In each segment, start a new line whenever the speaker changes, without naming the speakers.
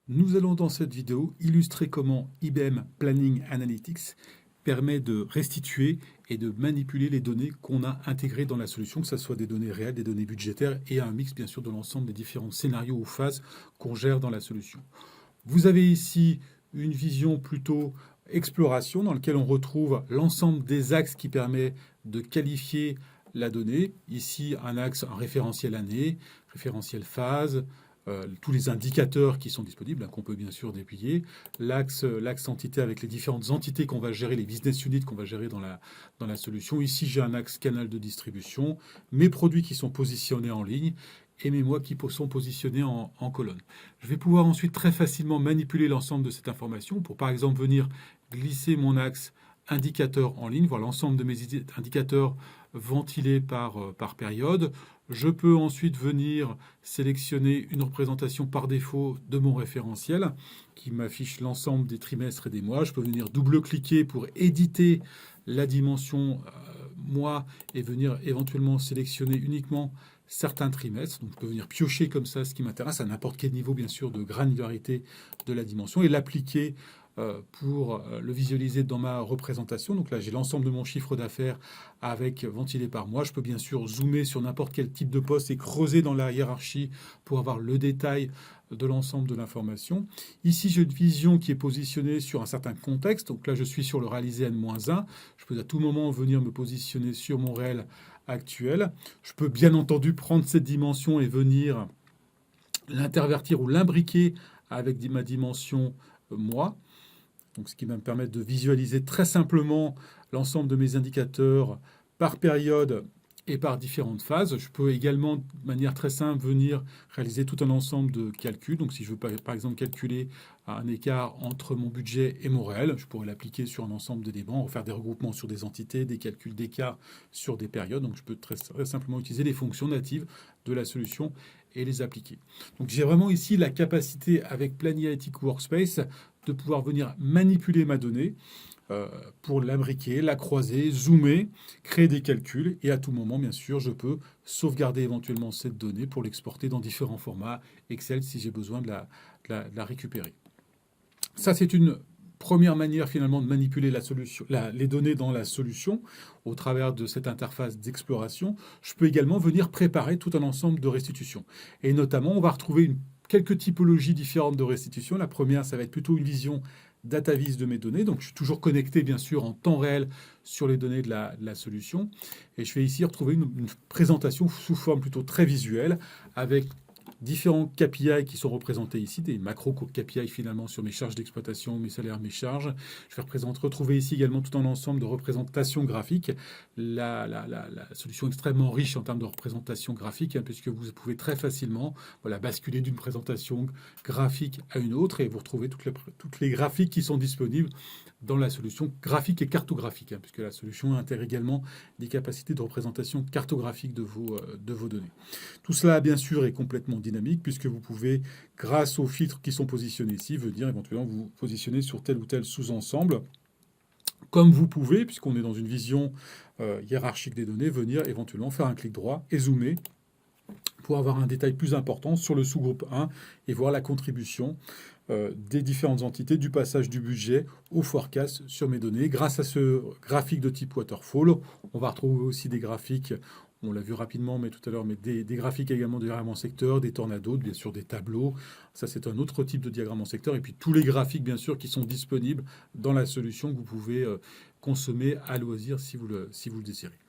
Nous allons dans cette vidéo illustrer comment IBM Planning Analytics permet de restituer et de manipuler les données qu'on a intégrées dans la solution, que ce soit des données réelles, des données budgétaires et un mix bien sûr de l'ensemble des différents scénarios ou phases qu'on gère dans la solution. Vous avez ici une vision plutôt exploration dans laquelle on retrouve l'ensemble des axes qui permet de qualifier la donnée. Ici, un axe, un référentiel année, référentiel phase, tous les indicateurs qui sont disponibles, qu'on peut bien sûr déplier, l'axe entité avec les différentes entités qu'on va gérer, les business units qu'on va gérer dans la solution. Ici, j'ai un axe canal de distribution, mes produits qui sont positionnés en ligne et mes mois qui sont positionnés en colonne. Je vais pouvoir ensuite très facilement manipuler l'ensemble de cette information pour par exemple venir glisser mon axe indicateur en ligne, voir l'ensemble de mes indicateurs ventilés par période. Je peux ensuite venir sélectionner une représentation par défaut de mon référentiel qui m'affiche l'ensemble des trimestres et des mois. Je peux venir double-cliquer pour éditer la dimension mois et venir éventuellement sélectionner uniquement certains trimestres. Donc je peux venir piocher comme ça ce qui m'intéresse à n'importe quel niveau bien sûr de granularité de la dimension et l'appliquer pour le visualiser dans ma représentation. Donc là, j'ai l'ensemble de mon chiffre d'affaires avec ventilé par mois. Je peux bien sûr zoomer sur n'importe quel type de poste et creuser dans la hiérarchie pour avoir le détail de l'ensemble de l'information. Ici, j'ai une vision qui est positionnée sur un certain contexte. Donc là, je suis sur le réalisé N-1. Je peux à tout moment venir me positionner sur mon réel actuel. Je peux bien entendu prendre cette dimension et venir l'intervertir ou l'imbriquer avec ma dimension mois. Donc, ce qui va me permettre de visualiser très simplement l'ensemble de mes indicateurs par période et par différentes phases. Je peux également, de manière très simple, venir réaliser tout un ensemble de calculs. Donc, si je veux par exemple calculer un écart entre mon budget et mon réel, je pourrais l'appliquer sur un ensemble d'éléments, refaire des regroupements sur des entités, des calculs d'écart sur des périodes. Donc, je peux très simplement utiliser les fonctions natives de la solution et les appliquer. Donc, j'ai vraiment ici la capacité, avec Planning Analytics Workspace, de pouvoir venir manipuler ma donnée pour l'imbriquer, la croiser, zoomer, créer des calculs. Et à tout moment, bien sûr, je peux sauvegarder éventuellement cette donnée pour l'exporter dans différents formats Excel si j'ai besoin de la récupérer. Ça, c'est une première manière finalement de manipuler les données dans la solution au travers de cette interface d'exploration. Je peux également venir préparer tout un ensemble de restitutions. Et notamment, on va retrouver quelques typologies différentes de restitution. La première, ça va être plutôt une vision data-vis de mes données. Donc, je suis toujours connecté, bien sûr, en temps réel sur les données de la solution. Et je vais ici retrouver une présentation sous forme plutôt très visuelle avec différents KPI qui sont représentés ici, des macro KPI finalement sur mes charges d'exploitation, mes salaires, mes charges. Je vais retrouver ici également tout un ensemble de représentations graphiques. La solution est extrêmement riche en termes de représentation graphique, puisque vous pouvez très facilement basculer d'une présentation graphique à une autre et vous retrouvez toutes les graphiques qui sont disponibles dans la solution graphique et cartographique, puisque la solution intègre également des capacités de représentation cartographique de vos données. Tout cela, bien sûr, est complètement dynamique, puisque vous pouvez, grâce aux filtres qui sont positionnés ici, venir éventuellement vous positionner sur tel ou tel sous-ensemble, comme vous pouvez, puisqu'on est dans une vision hiérarchique des données, venir éventuellement faire un clic droit et zoomer pour avoir un détail plus important sur le sous-groupe 1 et voir la contribution des différentes entités du passage du budget au forecast sur mes données. Grâce à ce graphique de type waterfall, on va retrouver aussi des graphiques, on l'a vu rapidement mais tout à l'heure, mais des graphiques également de diagrammes en secteur, des tornados, bien sûr des tableaux. Ça, c'est un autre type de diagramme en secteur. Et puis tous les graphiques, bien sûr, qui sont disponibles dans la solution que vous pouvez consommer à loisir si vous le désirez.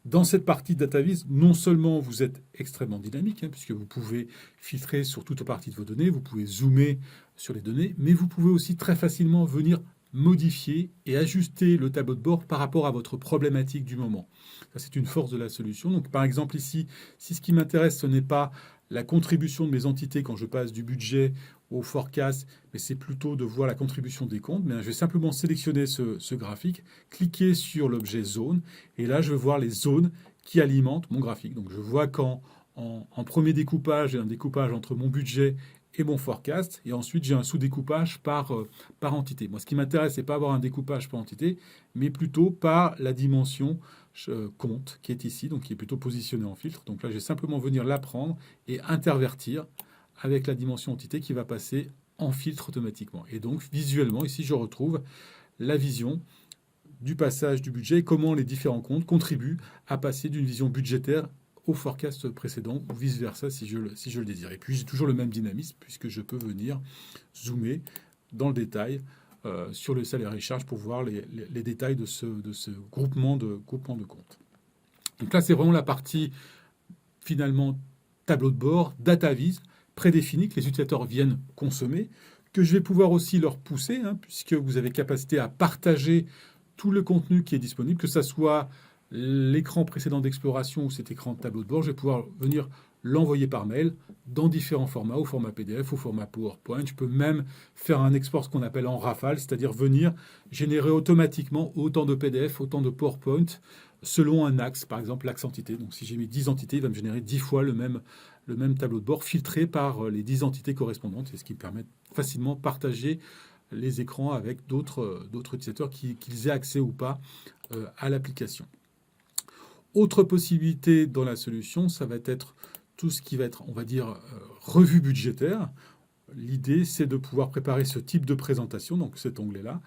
Dans cette partie DataVis, non seulement vous êtes extrêmement dynamique, puisque vous pouvez filtrer sur toute partie de vos données, vous pouvez zoomer sur les données, mais vous pouvez aussi très facilement venir modifier et ajuster le tableau de bord par rapport à votre problématique du moment. Ça, c'est une force de la solution. Donc, par exemple, ici, si ce qui m'intéresse, ce n'est pas la contribution de mes entités quand je passe du budget au forecast, mais c'est plutôt de voir la contribution des comptes, mais je vais simplement sélectionner ce graphique, cliquer sur l'objet zone, et là, je vais voir les zones qui alimentent mon graphique. Donc, je vois qu'en premier découpage, j'ai un découpage entre mon budget et mon forecast, et ensuite j'ai un sous-découpage par entité. Moi, ce qui m'intéresse, c'est pas avoir un découpage par entité, mais plutôt par la dimension compte qui est ici, donc qui est plutôt positionné en filtre. Donc là, je vais simplement venir la prendre et intervertir avec la dimension entité qui va passer en filtre automatiquement. Et donc, visuellement, ici, je retrouve la vision du passage du budget et comment les différents comptes contribuent à passer d'une vision budgétaire au forecast précédent ou vice-versa si je le désire. Et puis, j'ai toujours le même dynamisme puisque je peux venir zoomer dans le détail sur le salaire et charges pour voir les détails de ce groupement de comptes. Donc là, c'est vraiment la partie finalement tableau de bord, data vise, prédéfinie que les utilisateurs viennent consommer, que je vais pouvoir aussi leur pousser, puisque vous avez capacité à partager tout le contenu qui est disponible, que ce soit l'écran précédent d'exploration ou cet écran de tableau de bord, je vais pouvoir venir l'envoyer par mail dans différents formats, au format PDF, au format PowerPoint. Je peux même faire un export, ce qu'on appelle en rafale, c'est-à-dire venir générer automatiquement autant de PDF, autant de PowerPoint, selon un axe, par exemple l'axe entité. Donc si j'ai mis 10 entités, il va me générer 10 fois le même tableau de bord filtré par les 10 entités correspondantes, et ce qui me permet de facilement partager les écrans avec d'autres utilisateurs qu'ils aient accès ou pas à l'application. Autre possibilité dans la solution, ça va être tout ce qui va être, on va dire, revue budgétaire. L'idée, c'est de pouvoir préparer ce type de présentation, donc cet onglet-là,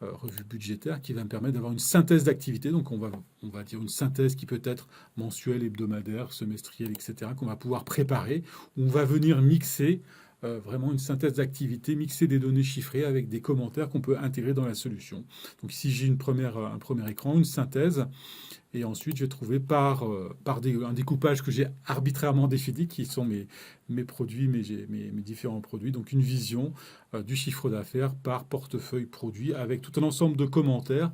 revue budgétaire, qui va me permettre d'avoir une synthèse d'activité. Donc on va dire une synthèse qui peut être mensuelle, hebdomadaire, semestrielle, etc., qu'on va pouvoir préparer, où on va venir mixer vraiment une synthèse d'activité, mixer des données chiffrées avec des commentaires qu'on peut intégrer dans la solution. Donc ici, j'ai un premier écran, une synthèse, et ensuite, je vais trouver par un découpage que j'ai arbitrairement défini, qui sont mes produits, mes différents produits. Donc, une vision du chiffre d'affaires par portefeuille produit avec tout un ensemble de commentaires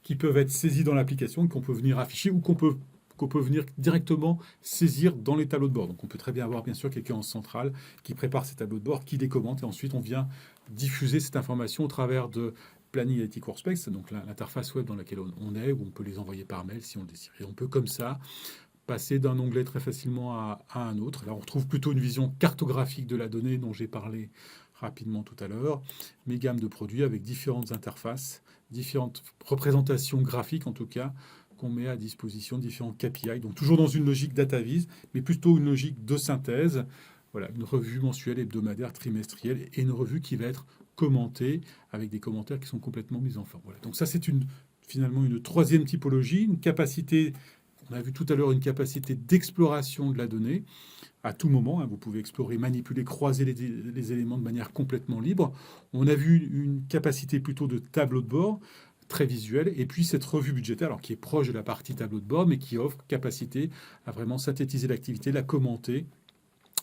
qui peuvent être saisis dans l'application, qu'on peut venir afficher ou qu'on peut venir directement saisir dans les tableaux de bord. Donc, on peut très bien avoir, bien sûr, quelqu'un en centrale qui prépare ces tableaux de bord, qui les commente, et ensuite, on vient diffuser cette information au travers de Planning Analytics Workspace, donc l'interface web dans laquelle on est, où on peut les envoyer par mail si on le désire. Et on peut comme ça passer d'un onglet très facilement à un autre. Là, on retrouve plutôt une vision cartographique de la donnée dont j'ai parlé rapidement tout à l'heure, mes gammes de produits avec différentes interfaces, différentes représentations graphiques en tout cas, qu'on met à disposition, différents KPI, donc toujours dans une logique data vise, mais plutôt une logique de synthèse. Voilà, une revue mensuelle, hebdomadaire, trimestrielle, et une revue qui va être commentée avec des commentaires qui sont complètement mis en forme. Voilà. Donc ça, c'est finalement une troisième typologie, une capacité, on a vu tout à l'heure, une capacité d'exploration de la donnée à tout moment. Vous pouvez explorer, manipuler, croiser les éléments de manière complètement libre. On a vu une capacité plutôt de tableau de bord, très visuel, et puis cette revue budgétaire, alors qui est proche de la partie tableau de bord, mais qui offre capacité à vraiment synthétiser l'activité, la commenter,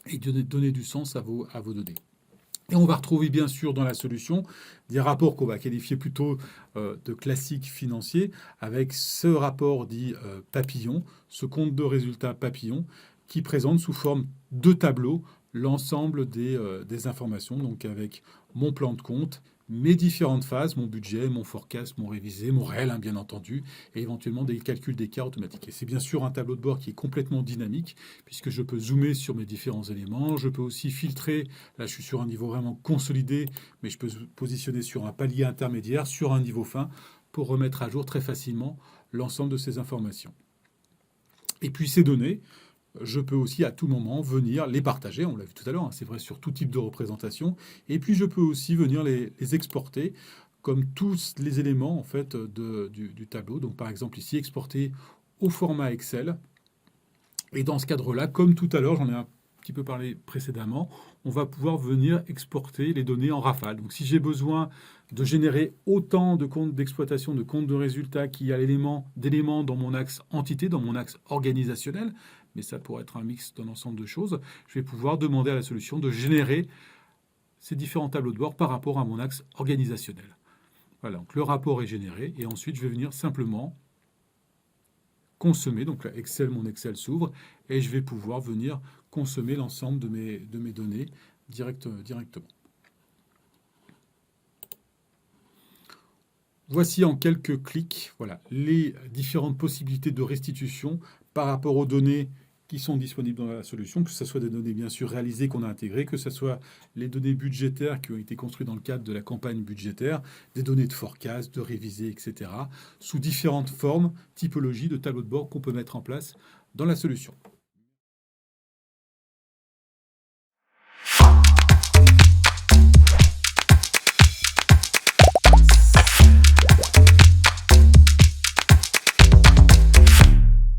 et donner du sens à vos données. Et on va retrouver bien sûr dans la solution des rapports qu'on va qualifier plutôt de classiques financiers, avec ce rapport dit papillon, ce compte de résultats papillon, qui présente sous forme de tableau l'ensemble des informations, donc avec mon plan de compte, mes différentes phases, mon budget, mon forecast, mon révisé, mon réel, bien entendu, et éventuellement des calculs d'écart automatiques. Et c'est bien sûr un tableau de bord qui est complètement dynamique, puisque je peux zoomer sur mes différents éléments, je peux aussi filtrer, là je suis sur un niveau vraiment consolidé, mais je peux positionner sur un palier intermédiaire, sur un niveau fin, pour remettre à jour très facilement l'ensemble de ces informations. Et puis ces données, je peux aussi à tout moment venir les partager, on l'a vu tout à l'heure, c'est vrai sur tout type de représentation, et puis je peux aussi venir les exporter comme tous les éléments en fait du tableau. Donc par exemple ici, exporter au format Excel, et dans ce cadre-là, comme tout à l'heure, j'en ai un petit peu parlé précédemment, on va pouvoir venir exporter les données en rafale. Donc si j'ai besoin de générer autant de comptes d'exploitation, de comptes de résultats qu'il y a d'éléments dans mon axe entité, dans mon axe organisationnel, mais ça pourrait être un mix d'un ensemble de choses, je vais pouvoir demander à la solution de générer ces différents tableaux de bord par rapport à mon axe organisationnel. Voilà, donc le rapport est généré, et ensuite je vais venir simplement consommer, donc là, mon Excel s'ouvre, et je vais pouvoir venir consommer l'ensemble de mes données directement. Voici en quelques clics les différentes possibilités de restitution par rapport aux données qui sont disponibles dans la solution, que ce soit des données bien sûr réalisées qu'on a intégrées, que ce soit les données budgétaires qui ont été construites dans le cadre de la campagne budgétaire, des données de forecast, de révisées, etc., sous différentes formes, typologies de tableaux de bord qu'on peut mettre en place dans la solution.